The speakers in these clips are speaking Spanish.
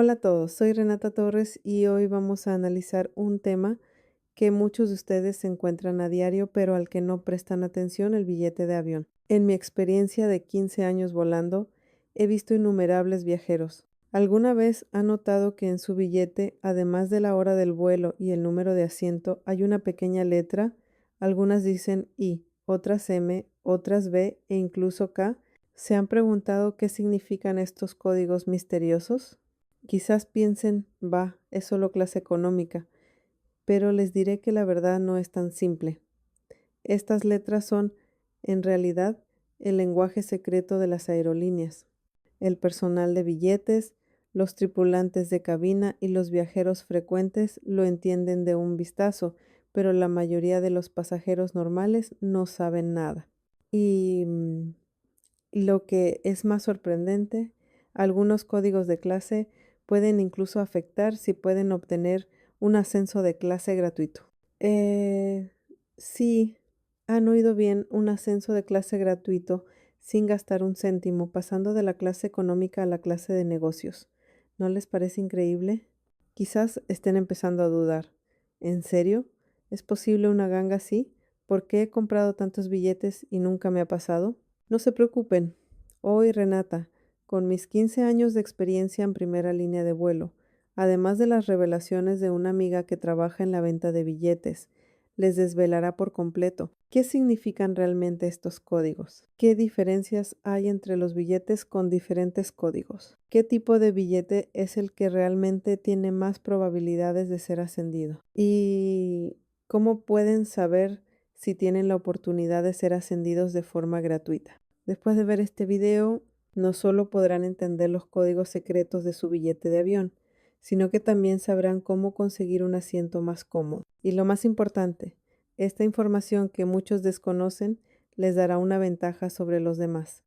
Hola a todos, soy Renata Torres y hoy vamos a analizar un tema que muchos de ustedes se encuentran a diario, pero al que no prestan atención: el billete de avión. En mi experiencia de 15 años volando, he visto innumerables viajeros. ¿Alguna vez ha notado que en su billete, además de la hora del vuelo y el número de asiento, hay una pequeña letra? Algunas dicen I, otras M, otras B e incluso K. ¿Se han preguntado qué significan estos códigos misteriosos? Quizás piensen, va, es solo clase económica, pero les diré que la verdad no es tan simple. Estas letras son, en realidad, el lenguaje secreto de las aerolíneas. El personal de billetes, los tripulantes de cabina y los viajeros frecuentes lo entienden de un vistazo, pero la mayoría de los pasajeros normales no saben nada. Y lo que es más sorprendente, algunos códigos de clase pueden incluso afectar si pueden obtener un ascenso de clase gratuito. Eh, sí, han oído bien, un ascenso de clase gratuito sin gastar un céntimo, pasando de la clase económica a la clase de negocios. ¿No les parece increíble? Quizás estén empezando a dudar. ¿En serio? ¿Es posible una ganga así? ¿Por qué he comprado tantos billetes y nunca me ha pasado? No se preocupen. Hoy, Renata, con mis 15 años de experiencia en primera línea de vuelo, además de las revelaciones de una amiga que trabaja en la venta de billetes, les desvelará por completo qué significan realmente estos códigos, qué diferencias hay entre los billetes con diferentes códigos, qué tipo de billete es el que realmente tiene más probabilidades de ser ascendido y cómo pueden saber si tienen la oportunidad de ser ascendidos de forma gratuita. Después de ver este video, no solo podrán entender los códigos secretos de su billete de avión, sino que también sabrán cómo conseguir un asiento más cómodo. Y lo más importante, esta información que muchos desconocen les dará una ventaja sobre los demás.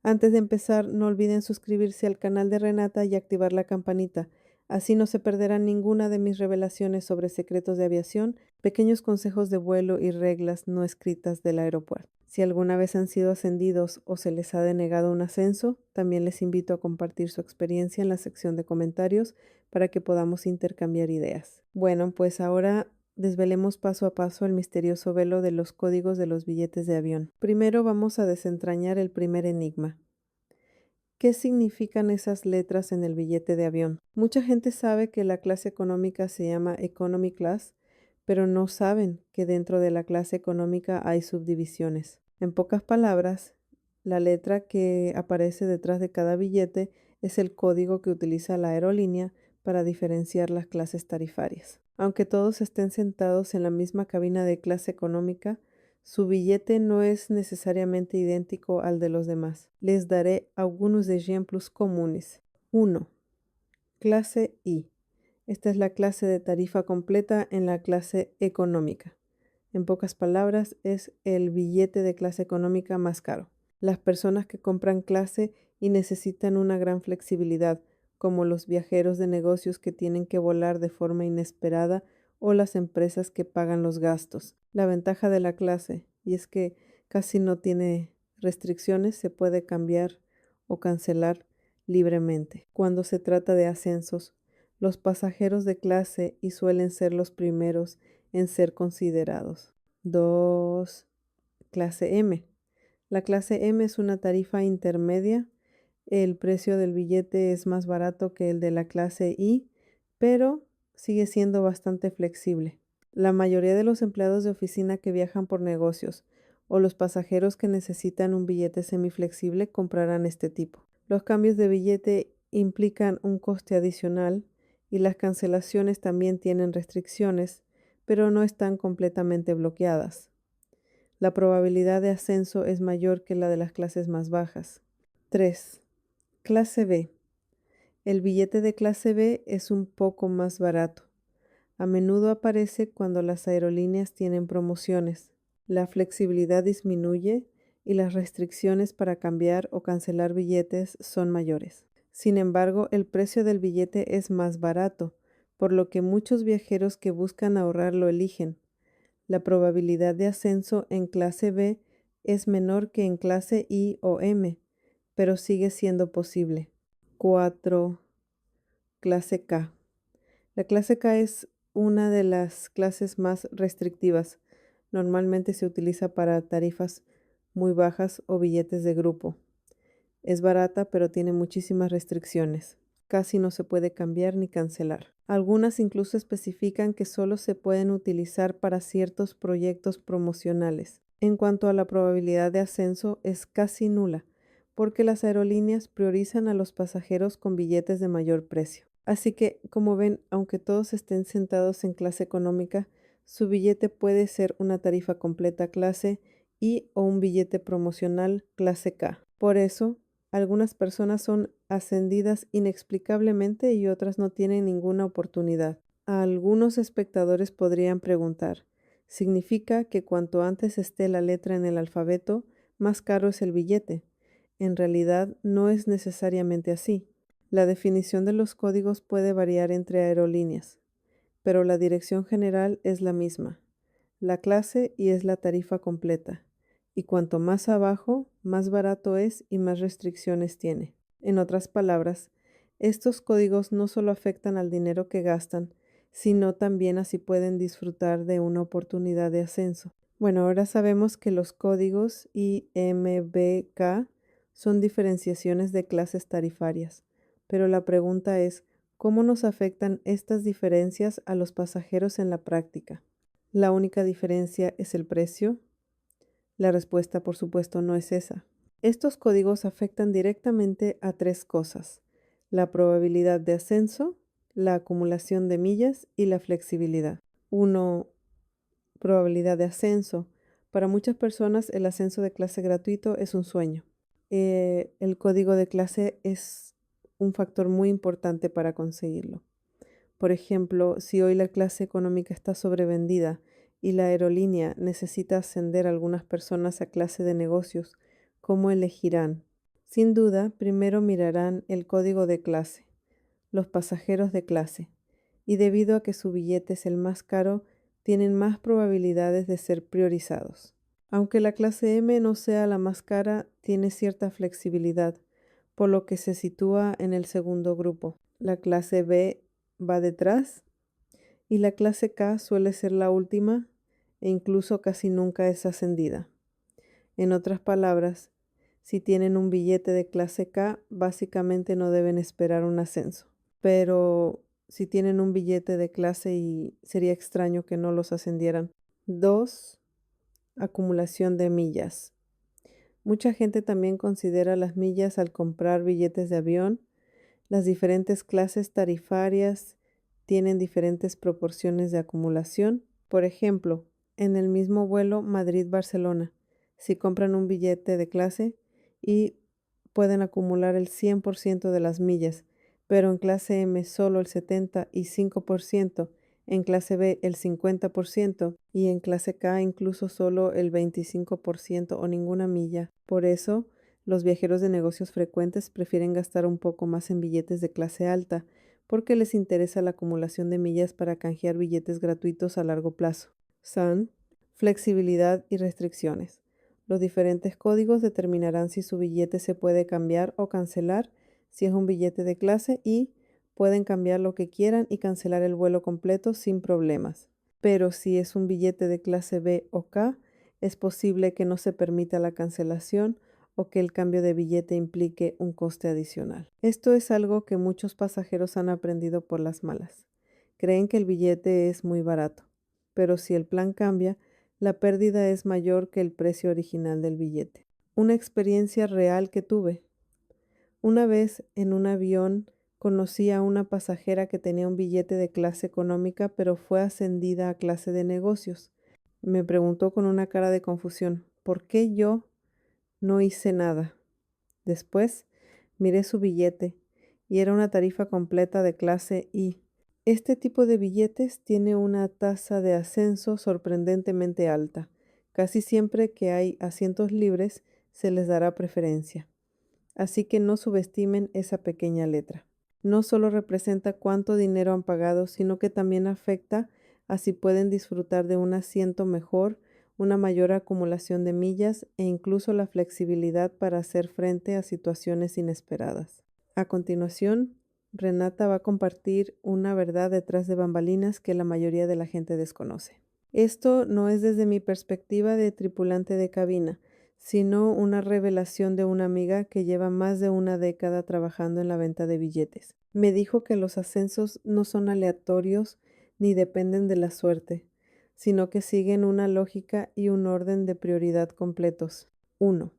Antes de empezar, no olviden suscribirse al canal de Renata y activar la campanita. Así no se perderán ninguna de mis revelaciones sobre secretos de aviación, pequeños consejos de vuelo y reglas no escritas del aeropuerto. Si alguna vez han sido ascendidos o se les ha denegado un ascenso, también les invito a compartir su experiencia en la sección de comentarios para que podamos intercambiar ideas. Bueno, pues ahora desvelemos paso a paso el misterioso velo de los códigos de los billetes de avión. Primero vamos a desentrañar el primer enigma. ¿Qué significan esas letras en el billete de avión? Mucha gente sabe que la clase económica se llama Economy Class, pero no saben que dentro de la clase económica hay subdivisiones. En pocas palabras, la letra que aparece detrás de cada billete es el código que utiliza la aerolínea para diferenciar las clases tarifarias. Aunque todos estén sentados en la misma cabina de clase económica, su billete no es necesariamente idéntico al de los demás. Les daré algunos ejemplos comunes. 1. Clase I. Esta es la clase de tarifa completa en la clase económica. En pocas palabras, es el billete de clase económica más caro. Las personas que compran clase y necesitan una gran flexibilidad, como los viajeros de negocios que tienen que volar de forma inesperada o las empresas que pagan los gastos. La ventaja de la clase, y es que casi no tiene restricciones, se puede cambiar o cancelar libremente. Cuando se trata de ascensos, los pasajeros de clase y suelen ser los primeros en ser considerados. 2. Clase M. La clase M es una tarifa intermedia. El precio del billete es más barato que el de la clase I, pero sigue siendo bastante flexible. La mayoría de los empleados de oficina que viajan por negocios o los pasajeros que necesitan un billete semiflexible comprarán este tipo. Los cambios de billete implican un coste adicional y las cancelaciones también tienen restricciones, pero no están completamente bloqueadas. La probabilidad de ascenso es mayor que la de las clases más bajas. 3. Clase B. El billete de clase B es un poco más barato. A menudo aparece cuando las aerolíneas tienen promociones. La flexibilidad disminuye y las restricciones para cambiar o cancelar billetes son mayores. Sin embargo, el precio del billete es más barato, por lo que muchos viajeros que buscan ahorrar lo eligen. La probabilidad de ascenso en clase B es menor que en clase I o M, pero sigue siendo posible. 4. Clase K. La clase K es una de las clases más restrictivas. Normalmente se utiliza para tarifas muy bajas o billetes de grupo. Es barata, pero tiene muchísimas restricciones. Casi no se puede cambiar ni cancelar. Algunas incluso especifican que solo se pueden utilizar para ciertos proyectos promocionales. En cuanto a la probabilidad de ascenso, es casi nula, porque las aerolíneas priorizan a los pasajeros con billetes de mayor precio. Así que, como ven, aunque todos estén sentados en clase económica, su billete puede ser una tarifa completa clase I o un billete promocional clase K. Por eso, algunas personas son ascendidas inexplicablemente y otras no tienen ninguna oportunidad. Algunos espectadores podrían preguntar, ¿significa que cuanto antes esté la letra en el alfabeto, más caro es el billete? En realidad, no es necesariamente así. La definición de los códigos puede variar entre aerolíneas, pero la dirección general es la misma. La clase y es la tarifa completa. Y cuanto más abajo, más barato es y más restricciones tiene. En otras palabras, estos códigos no solo afectan al dinero que gastan, sino también así pueden disfrutar de una oportunidad de ascenso. Bueno, ahora sabemos que los códigos IMBK son diferenciaciones de clases tarifarias, pero la pregunta es, ¿cómo nos afectan estas diferencias a los pasajeros en la práctica? ¿La única diferencia es el precio? La respuesta, por supuesto, no es esa. Estos códigos afectan directamente a tres cosas: la probabilidad de ascenso, la acumulación de millas y la flexibilidad. 1. Probabilidad de ascenso. Para muchas personas el ascenso de clase gratuito es un sueño. El código de clase es un factor muy importante para conseguirlo. Por ejemplo, si hoy la clase económica está sobrevendida y la aerolínea necesita ascender a algunas personas a clase de negocios, ¿cómo elegirán? Sin duda, primero mirarán el código de clase, los pasajeros de clase, y debido a que su billete es el más caro, tienen más probabilidades de ser priorizados. Aunque la clase M no sea la más cara, tiene cierta flexibilidad, por lo que se sitúa en el segundo grupo. La clase B va detrás y la clase K suele ser la última e incluso casi nunca es ascendida. En otras palabras, si tienen un billete de clase K, básicamente no deben esperar un ascenso. Pero si tienen un billete de clase I, sería extraño que no los ascendieran. 2. Acumulación de millas. Mucha gente también considera las millas al comprar billetes de avión. Las diferentes clases tarifarias tienen diferentes proporciones de acumulación. Por ejemplo, en el mismo vuelo Madrid-Barcelona, si compran un billete de clase y pueden acumular el 100% de las millas, pero en clase M solo el 75%, en clase B el 50% y en clase K incluso solo el 25% o ninguna milla. Por eso, los viajeros de negocios frecuentes prefieren gastar un poco más en billetes de clase alta, porque les interesa la acumulación de millas para canjear billetes gratuitos a largo plazo. Son flexibilidad y restricciones. Los diferentes códigos determinarán si su billete se puede cambiar o cancelar si es un billete de clase y pueden cambiar lo que quieran y cancelar el vuelo completo sin problemas. Pero si es un billete de clase B o K, es posible que no se permita la cancelación o que el cambio de billete implique un coste adicional. Esto es algo que muchos pasajeros han aprendido por las malas. Creen que el billete es muy barato, pero si el plan cambia, la pérdida es mayor que el precio original del billete. Una experiencia real que tuve. Una vez en un avión conocí a una pasajera que tenía un billete de clase económica, pero fue ascendida a clase de negocios. Me preguntó con una cara de confusión, ¿por qué yo no hice nada? Después miré su billete y era una tarifa completa de clase I. Este tipo de billetes tiene una tasa de ascenso sorprendentemente alta. Casi siempre que hay asientos libres se les dará preferencia. Así que no subestimen esa pequeña letra. No solo representa cuánto dinero han pagado, sino que también afecta a si pueden disfrutar de un asiento mejor, una mayor acumulación de millas e incluso la flexibilidad para hacer frente a situaciones inesperadas. A continuación, Renata va a compartir una verdad detrás de bambalinas que la mayoría de la gente desconoce. Esto no es desde mi perspectiva de tripulante de cabina, sino una revelación de una amiga que lleva más de una década trabajando en la venta de billetes. Me dijo que los ascensos no son aleatorios ni dependen de la suerte, sino que siguen una lógica y un orden de prioridad completos. 1.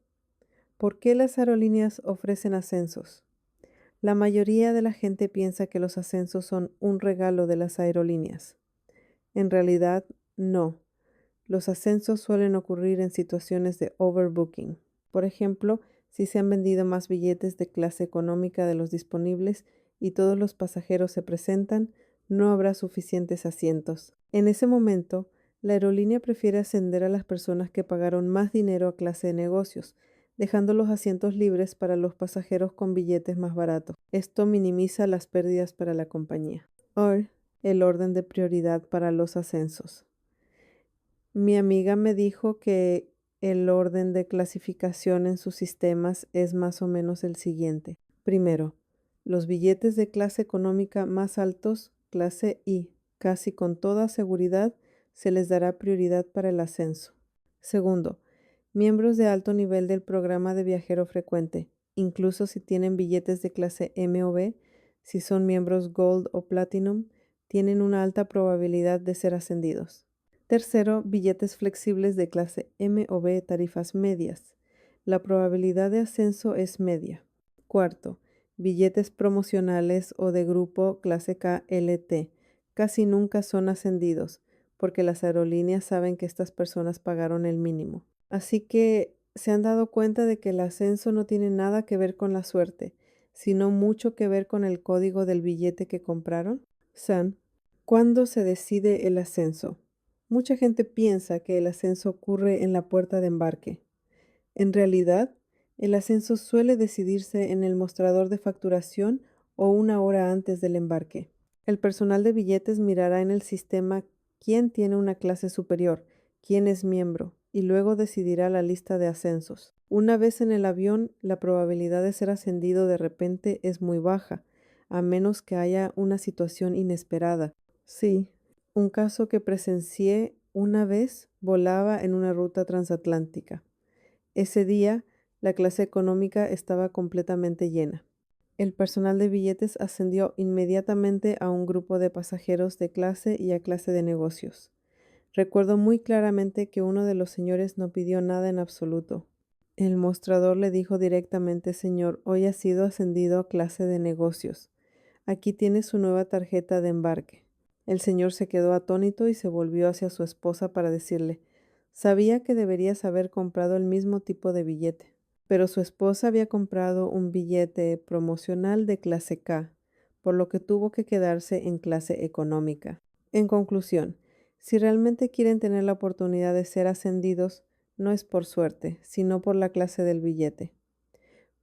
¿Por qué las aerolíneas ofrecen ascensos? La mayoría de la gente piensa que los ascensos son un regalo de las aerolíneas. En realidad, no. Los ascensos suelen ocurrir en situaciones de overbooking. Por ejemplo, si se han vendido más billetes de clase económica de los disponibles y todos los pasajeros se presentan, no habrá suficientes asientos. En ese momento, la aerolínea prefiere ascender a las personas que pagaron más dinero a clase de negocios, dejando los asientos libres para los pasajeros con billetes más baratos. Esto minimiza las pérdidas para la compañía. El orden de prioridad para los ascensos. Mi amiga me dijo que el orden de clasificación en sus sistemas es más o menos el siguiente. Primero, los billetes de clase económica más altos, clase I, casi con toda seguridad se les dará prioridad para el ascenso. Segundo, miembros de alto nivel del programa de viajero frecuente, incluso si tienen billetes de clase M o B, si son miembros Gold o Platinum, tienen una alta probabilidad de ser ascendidos. Tercero, billetes flexibles de clase M o B, tarifas medias. La probabilidad de ascenso es media. Cuarto, billetes promocionales o de grupo clase KLT. Casi nunca son ascendidos, porque las aerolíneas saben que estas personas pagaron el mínimo. Así que se han dado cuenta de que el ascenso no tiene nada que ver con la suerte, sino mucho que ver con el código del billete que compraron. San, ¿cuándo se decide el ascenso? Mucha gente piensa que el ascenso ocurre en la puerta de embarque. En realidad, el ascenso suele decidirse en el mostrador de facturación o una hora antes del embarque. El personal de billetes mirará en el sistema quién tiene una clase superior, quién es miembro, y luego decidirá la lista de ascensos. Una vez en el avión, la probabilidad de ser ascendido de repente es muy baja, a menos que haya una situación inesperada. Sí, un caso que presencié una vez volaba en una ruta transatlántica. Ese día, la clase económica estaba completamente llena. El personal de billetes ascendió inmediatamente a un grupo de pasajeros de clase y a clase de negocios. Recuerdo muy claramente que uno de los señores no pidió nada en absoluto. El mostrador le dijo directamente: Señor, hoy ha sido ascendido a clase de negocios. Aquí tiene su nueva tarjeta de embarque. El señor se quedó atónito y se volvió hacia su esposa para decirle: Sabía que deberías haber comprado el mismo tipo de billete. Pero su esposa había comprado un billete promocional de clase K, por lo que tuvo que quedarse en clase económica. En conclusión, si realmente quieren tener la oportunidad de ser ascendidos, no es por suerte, sino por la clase del billete.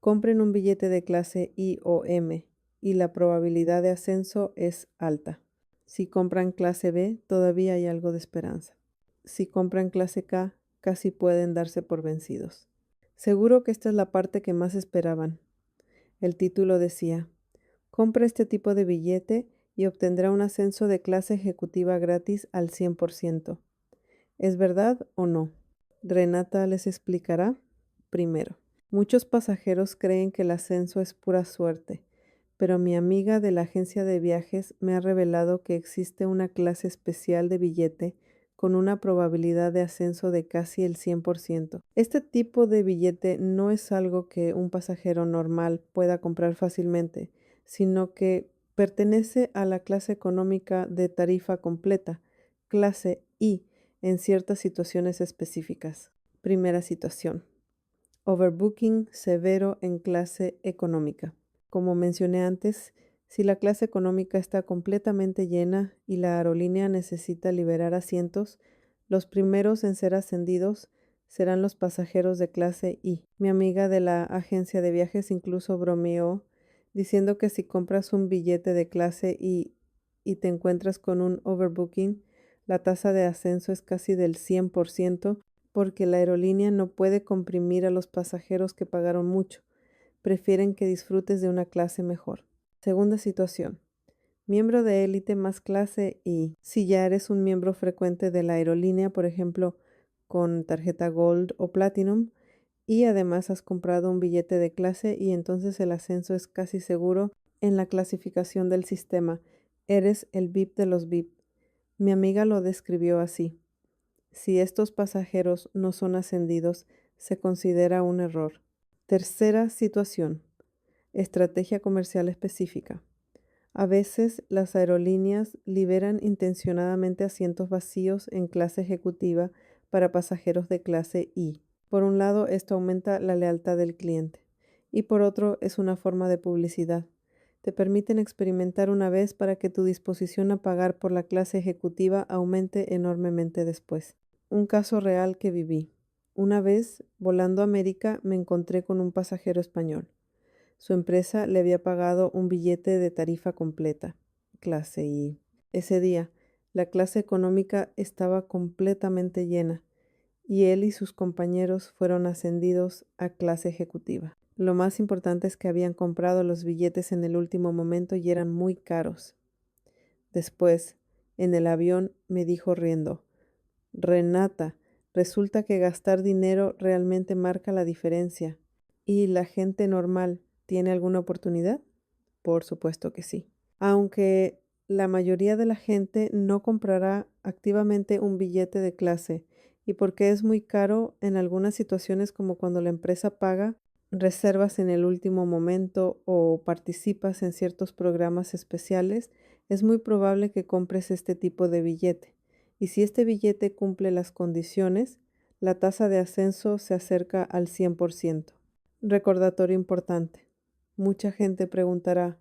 Compren un billete de clase I o M y la probabilidad de ascenso es alta. Si compran clase B, todavía hay algo de esperanza. Si compran clase K, casi pueden darse por vencidos. Seguro que esta es la parte que más esperaban. El título decía: compra este tipo de billete y obtendrá un ascenso de clase ejecutiva gratis al 100%. ¿Es verdad o no? Renata les explicará. Primero, muchos pasajeros creen que el ascenso es pura suerte, pero mi amiga de la agencia de viajes me ha revelado que existe una clase especial de billete con una probabilidad de ascenso de casi el 100%. Este tipo de billete no es algo que un pasajero normal pueda comprar fácilmente, sino que pertenece a la clase económica de tarifa completa, clase I, en ciertas situaciones específicas. Primera situación: overbooking severo en clase económica. Como mencioné antes, si la clase económica está completamente llena y la aerolínea necesita liberar asientos, los primeros en ser ascendidos serán los pasajeros de clase I. Mi amiga de la agencia de viajes incluso bromeó diciendo que si compras un billete de clase I y te encuentras con un overbooking, la tasa de ascenso es casi del 100%, porque la aerolínea no puede comprimir a los pasajeros que pagaron mucho. Prefieren que disfrutes de una clase mejor. Segunda situación. Miembro de élite más clase I. Si ya eres un miembro frecuente de la aerolínea, por ejemplo, con tarjeta Gold o Platinum, y además has comprado un billete de clase y entonces el ascenso es casi seguro en la clasificación del sistema. Eres el VIP de los VIP. Mi amiga lo describió así. Si estos pasajeros no son ascendidos, se considera un error. Tercera situación. Estrategia comercial específica. A veces las aerolíneas liberan intencionadamente asientos vacíos en clase ejecutiva para pasajeros de clase I. Por un lado, esto aumenta la lealtad del cliente y por otro es una forma de publicidad. Te permiten experimentar una vez para que tu disposición a pagar por la clase ejecutiva aumente enormemente después. Un caso real que viví. Una vez, volando a América, me encontré con un pasajero español. Su empresa le había pagado un billete de tarifa completa, clase I. Ese día, la clase económica estaba completamente llena y él y sus compañeros fueron ascendidos a clase ejecutiva. Lo más importante es que habían comprado los billetes en el último momento y eran muy caros. Después, en el avión, me dijo riendo, Renata, resulta que gastar dinero realmente marca la diferencia. ¿Y la gente normal tiene alguna oportunidad? Por supuesto que sí. Aunque la mayoría de la gente no comprará activamente un billete de clase y porque es muy caro en algunas situaciones como cuando la empresa paga reservas en el último momento o participas en ciertos programas especiales, es muy probable que compres este tipo de billete. Y si este billete cumple las condiciones, la tasa de ascenso se acerca al 100%. Recordatorio importante. Mucha gente preguntará,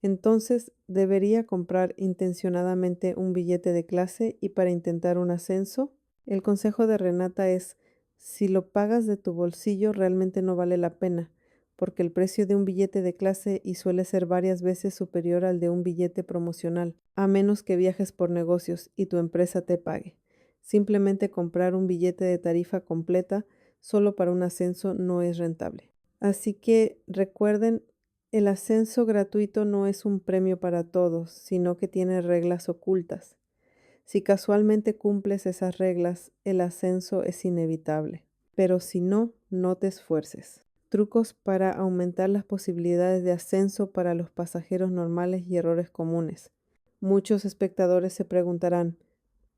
entonces, ¿debería comprar intencionadamente un billete de clase y para intentar un ascenso? El consejo de Renata es, si lo pagas de tu bolsillo realmente no vale la pena, porque el precio de un billete de clase y suele ser varias veces superior al de un billete promocional, a menos que viajes por negocios y tu empresa te pague. Simplemente comprar un billete de tarifa completa solo para un ascenso no es rentable. Así que recuerden, el ascenso gratuito no es un premio para todos, sino que tiene reglas ocultas. Si casualmente cumples esas reglas, el ascenso es inevitable. Pero si no, no te esfuerces. Trucos para aumentar las posibilidades de ascenso para los pasajeros normales y errores comunes. Muchos espectadores se preguntarán,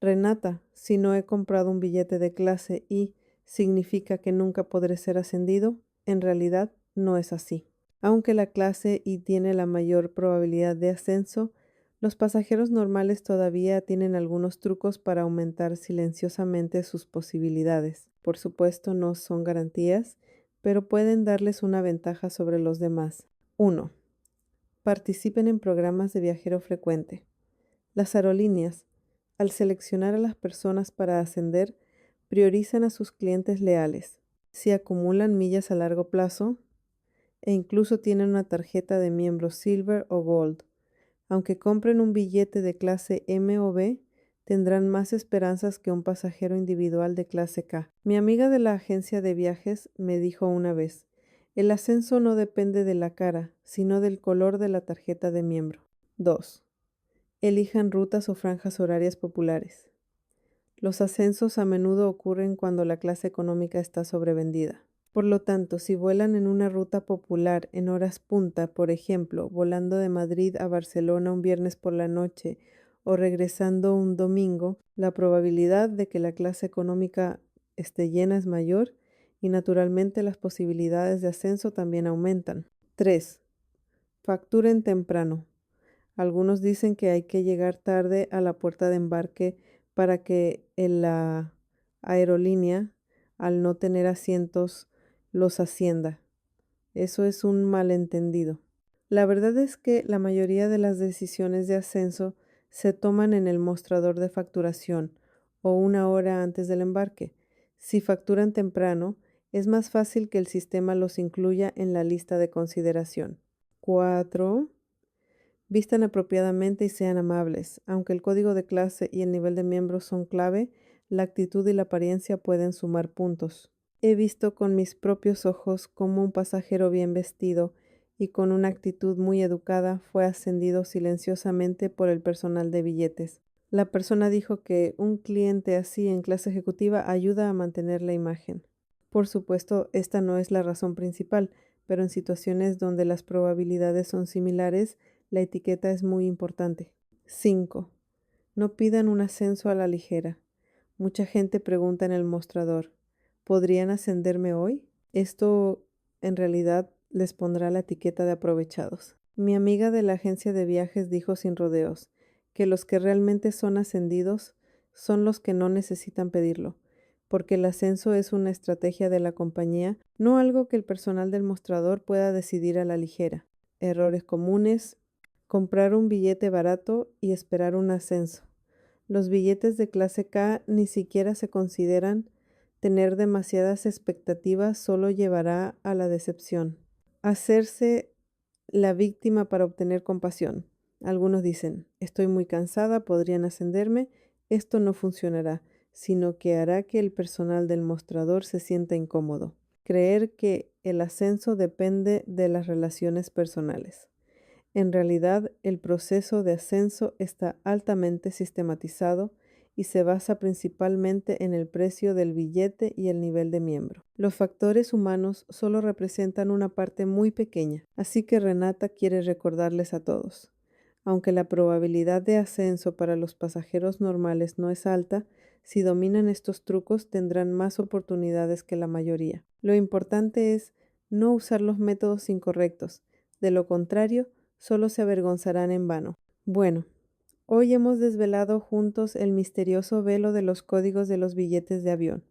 Renata, si no he comprado un billete de clase I, ¿significa que nunca podré ser ascendido? En realidad, no es así. Aunque la clase I tiene la mayor probabilidad de ascenso, los pasajeros normales todavía tienen algunos trucos para aumentar silenciosamente sus posibilidades. Por supuesto, no son garantías, pero pueden darles una ventaja sobre los demás. 1. Participen en programas de viajero frecuente. Las aerolíneas, al seleccionar a las personas para ascender, priorizan a sus clientes leales. Si acumulan millas a largo plazo, e incluso tienen una tarjeta de miembro Silver o Gold. Aunque compren un billete de clase M o B, tendrán más esperanzas que un pasajero individual de clase K. Mi amiga de la agencia de viajes me dijo una vez, el ascenso no depende de la cara, sino del color de la tarjeta de miembro. 2. Elijan rutas o franjas horarias populares. Los ascensos a menudo ocurren cuando la clase económica está sobrevendida. Por lo tanto, si vuelan en una ruta popular en horas punta, por ejemplo, volando de Madrid a Barcelona un viernes por la noche o regresando un domingo, la probabilidad de que la clase económica esté llena es mayor y naturalmente las posibilidades de ascenso también aumentan. 3. Facturen temprano. Algunos dicen que hay que llegar tarde a la puerta de embarque para que la aerolínea, al no tener asientos, los ascienda. Eso es un malentendido. La verdad es que la mayoría de las decisiones de ascenso se toman en el mostrador de facturación o una hora antes del embarque. Si facturan temprano, es más fácil que el sistema los incluya en la lista de consideración. 4. Vistan apropiadamente y sean amables. Aunque el código de clase y el nivel de miembros son clave, la actitud y la apariencia pueden sumar puntos. He visto con mis propios ojos cómo un pasajero bien vestido y con una actitud muy educada fue ascendido silenciosamente por el personal de billetes. La persona dijo que un cliente así en clase ejecutiva ayuda a mantener la imagen. Por supuesto, esta no es la razón principal, pero en situaciones donde las probabilidades son similares, la etiqueta es muy importante. 5. No pidan un ascenso a la ligera. Mucha gente pregunta en el mostrador, ¿podrían ascenderme hoy? Esto en realidad les pondrá la etiqueta de aprovechados. Mi amiga de la agencia de viajes dijo sin rodeos que los que realmente son ascendidos son los que no necesitan pedirlo, porque el ascenso es una estrategia de la compañía, no algo que el personal del mostrador pueda decidir a la ligera. Errores comunes: comprar un billete barato y esperar un ascenso. Los billetes de clase K ni siquiera se consideran. Tener demasiadas expectativas solo llevará a la decepción. Hacerse la víctima para obtener compasión. Algunos dicen, estoy muy cansada, podrían ascenderme. Esto no funcionará, sino que hará que el personal del mostrador se sienta incómodo. Creer que el ascenso depende de las relaciones personales. En realidad, el proceso de ascenso está altamente sistematizado y se basa principalmente en el precio del billete y el nivel de miembro. Los factores humanos solo representan una parte muy pequeña, así que Renata quiere recordarles a todos. Aunque la probabilidad de ascenso para los pasajeros normales no es alta, si dominan estos trucos tendrán más oportunidades que la mayoría. Lo importante es no usar los métodos incorrectos. De lo contrario, solo se avergonzarán en vano. Bueno, hoy hemos desvelado juntos el misterioso velo de los códigos de los billetes de avión.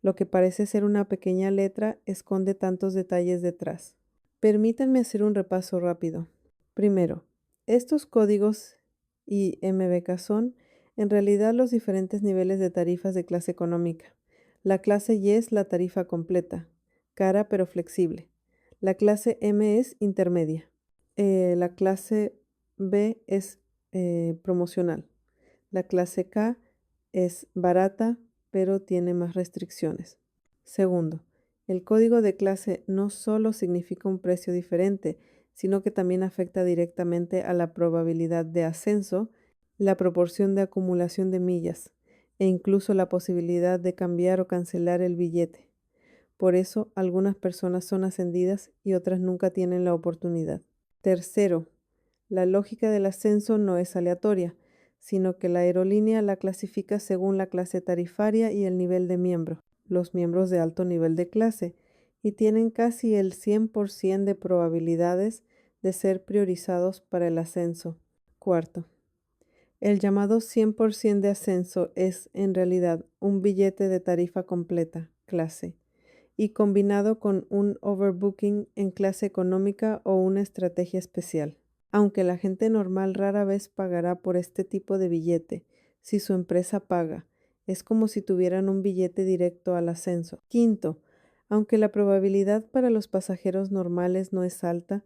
Lo que parece ser una pequeña letra esconde tantos detalles detrás. Permítanme hacer un repaso rápido. Primero, estos códigos IMBK son en realidad los diferentes niveles de tarifas de clase económica. La clase Y es la tarifa completa, cara pero flexible. La clase M es intermedia. La clase B es promocional. La clase K es barata, pero tiene más restricciones. Segundo, el código de clase no solo significa un precio diferente, sino que también afecta directamente a la probabilidad de ascenso, la proporción de acumulación de millas e incluso la posibilidad de cambiar o cancelar el billete. Por eso, algunas personas son ascendidas y otras nunca tienen la oportunidad. Tercero, la lógica del ascenso no es aleatoria, sino que la aerolínea la clasifica según la clase tarifaria y el nivel de miembro, los miembros de alto nivel de clase, y tienen casi el 100% de probabilidades de ser priorizados para el ascenso. Cuarto, el llamado 100% de ascenso es en realidad un billete de tarifa completa, clase, y combinado con un overbooking en clase económica o una estrategia especial. Aunque la gente normal rara vez pagará por este tipo de billete, si su empresa paga, es como si tuvieran un billete directo al ascenso. Quinto, aunque la probabilidad para los pasajeros normales no es alta,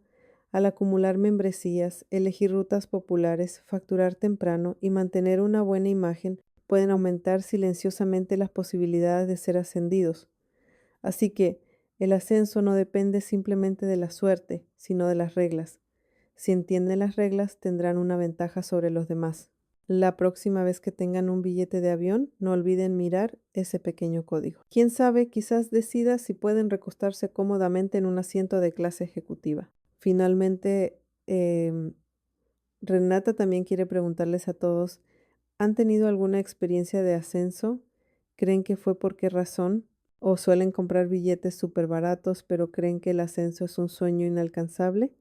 al acumular membresías, elegir rutas populares, facturar temprano y mantener una buena imagen, pueden aumentar silenciosamente las posibilidades de ser ascendidos. Así que el ascenso no depende simplemente de la suerte, sino de las reglas. Si entienden las reglas, tendrán una ventaja sobre los demás. La próxima vez que tengan un billete de avión, no olviden mirar ese pequeño código. Quién sabe, quizás decida si pueden recostarse cómodamente en un asiento de clase ejecutiva. Finalmente, Renata también quiere preguntarles a todos, ¿han tenido alguna experiencia de ascenso? ¿Creen que fue por qué razón? ¿O suelen comprar billetes súper baratos, pero creen que el ascenso es un sueño inalcanzable?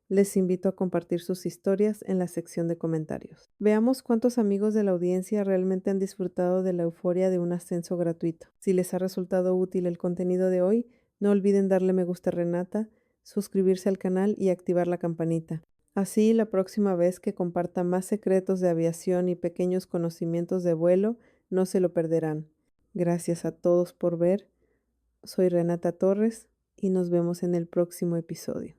Les invito a compartir sus historias en la sección de comentarios. Veamos cuántos amigos de la audiencia realmente han disfrutado de la euforia de un ascenso gratuito. Si les ha resultado útil el contenido de hoy, no olviden darle me gusta a Renata, suscribirse al canal y activar la campanita. Así, la próxima vez que comparta más secretos de aviación y pequeños conocimientos de vuelo, no se lo perderán. Gracias a todos por ver. Soy Renata Torres y nos vemos en el próximo episodio.